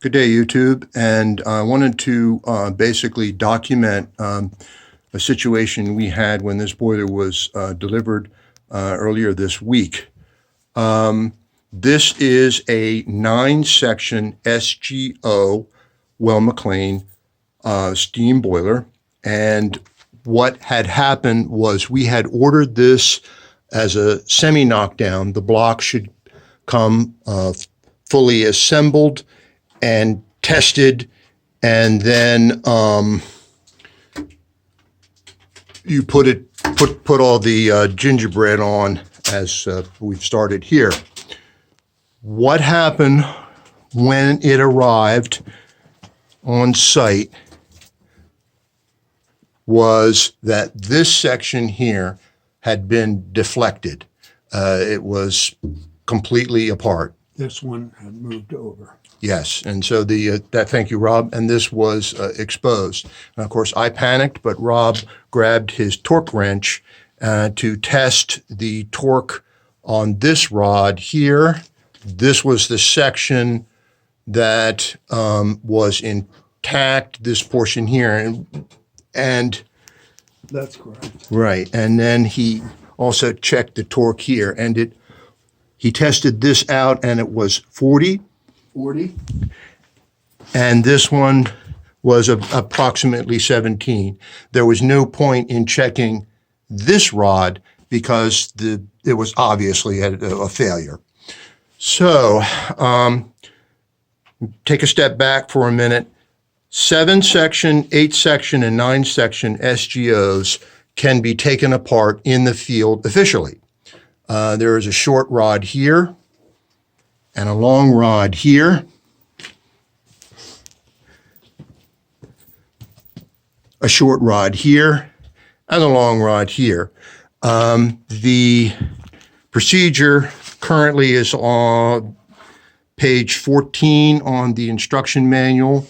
Good day, YouTube. And I wanted to basically document a situation we had when this boiler was delivered earlier this week. This is a 9-section SGO Weil Mclain steam boiler. And what had happened was we had ordered this as a semi-knockdown. The block should come fully assembled and tested, and then you put all the gingerbread on as we've started here. What happened when it arrived on site was that this section here had been deflected. It was completely apart. This one had moved over. Yes, and so thank you, Rob, and this was exposed. And of course, I panicked, but Rob grabbed his torque wrench to test the torque on this rod here. This was the section that was intact, this portion here, and that's correct. Right, and then he also checked the torque here, and he tested this out, and it was 40. And this one was approximately 17. There was no point in checking this rod because it was obviously a failure. So take a step back for a minute. 7-section, 8-section, and 9-section SGOs can be taken apart in the field officially. There is a short rod here and a long rod here. A short rod here and a long rod here. The procedure currently is on page 14 on the instruction manual.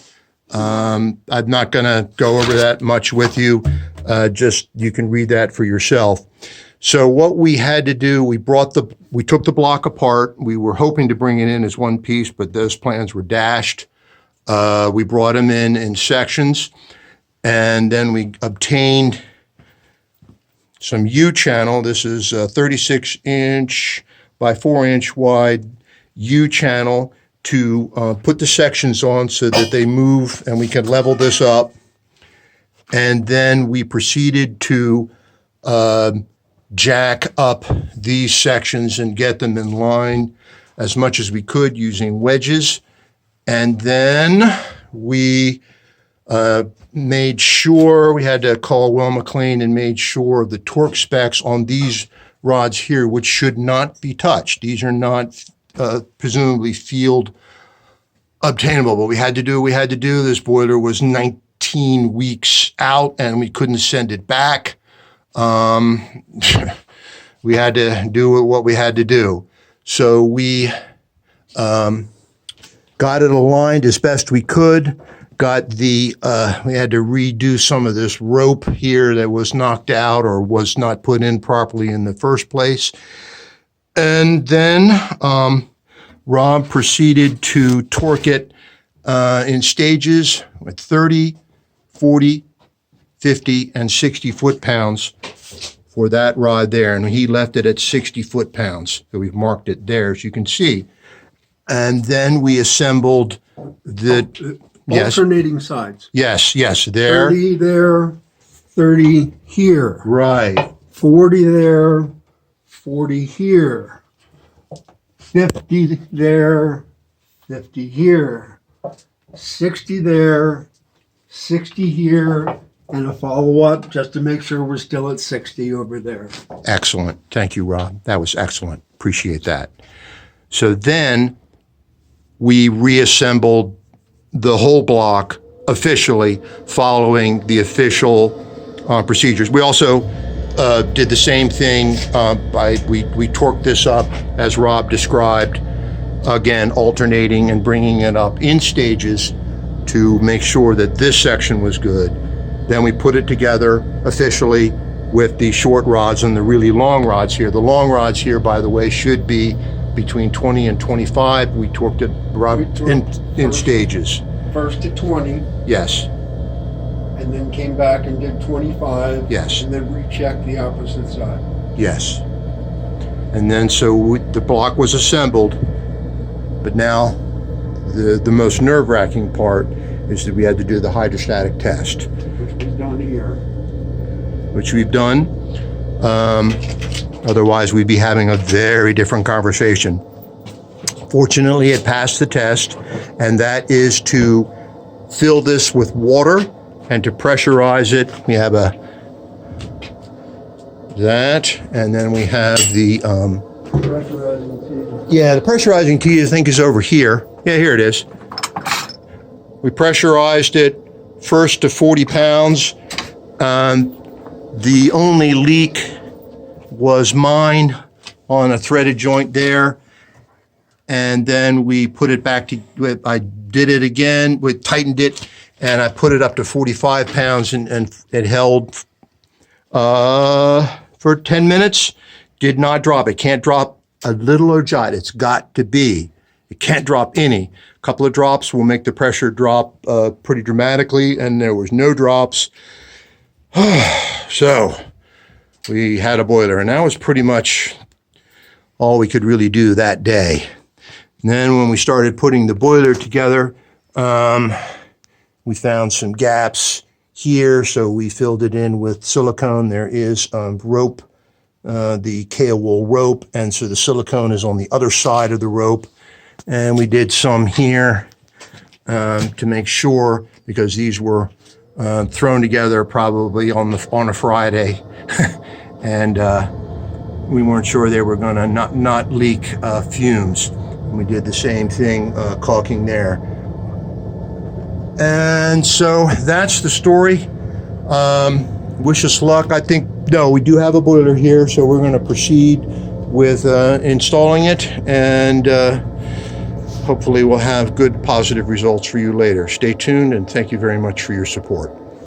I'm not going to go over that much with you. Just you can read that for yourself. So what we had to do, we took the block apart. We were hoping to bring it in as one piece, but those plans were dashed. We brought them in sections, and then we obtained some U-channel. This is a 36-inch by 4-inch wide U-channel to put the sections on so that they move and we can level this up. And then we proceeded to jack up these sections and get them in line as much as we could using wedges. And then we made sure, we had to call Weil Mclain and made sure the torque specs on these rods here, which should not be touched. These are not presumably field obtainable, but we had to do what we had to do. This boiler was 19 weeks out and we couldn't send it back. We had to do what we had to do. So we got it aligned as best we could. We had to redo some of this rope here that was knocked out or was not put in properly in the first place. And then Rob proceeded to torque it in stages with 30, 40, 50, and 60 foot-pounds for that rod there. And he left it at 60 foot-pounds. So we've marked it there, as you can see. And then we assembled the... Alternating sides. Yes, there. 30 there, 30 here. Right. 40 there, 40 here. 50 there, 50 here. 60 there, 60 here, and a follow-up just to make sure we're still at 60 over there. Excellent. Thank you, Rob. That was excellent. Appreciate that. So then we reassembled the whole block officially following the official procedures. We also did the same thing we torqued this up as Rob described, again alternating and bringing it up in stages to make sure that this section was good. Then we put it together officially with the short rods and the really long rods here. The long rods here, by the way, should be between 20 and 25. We torqued it in stages. First to 20, Yes, and then came back and did 25. Yes. And then rechecked the opposite side. yes. And then so the block was assembled, but now the most nerve-wracking part is that we had to do the hydrostatic test, Which was done here. which we've done. Otherwise, we'd be having a very different conversation. Fortunately, it passed the test, and that is to fill this with water and to pressurize it. We have that, and then we have the Pressurizing the pressurizing key I think is over here. Yeah, here it is. We pressurized it first to 40 pounds. The only leak was mine on a threaded joint there. And then we put it back to, I did it again, we tightened it, and I put it up to 45 pounds, and it held for 10 minutes. Did not drop. It can't drop a little or jot. It's got to be. It can't drop any. A couple of drops will make the pressure drop pretty dramatically, and there was no drops. So we had a boiler, and that was pretty much all we could really do that day. And then when we started putting the boiler together, we found some gaps here, so we filled it in with silicone. There is rope, the K-wool rope, and so the silicone is on the other side of the rope. And we did some here to make sure, because these were thrown together probably on a Friday, and we weren't sure they were going to not leak fumes. We did the same thing, caulking there. And so that's the story. Wish us luck. I think, no, we do have a boiler here, so we're going to proceed with installing it, and hopefully we'll have good positive results for you later. Stay tuned, and thank you very much for your support.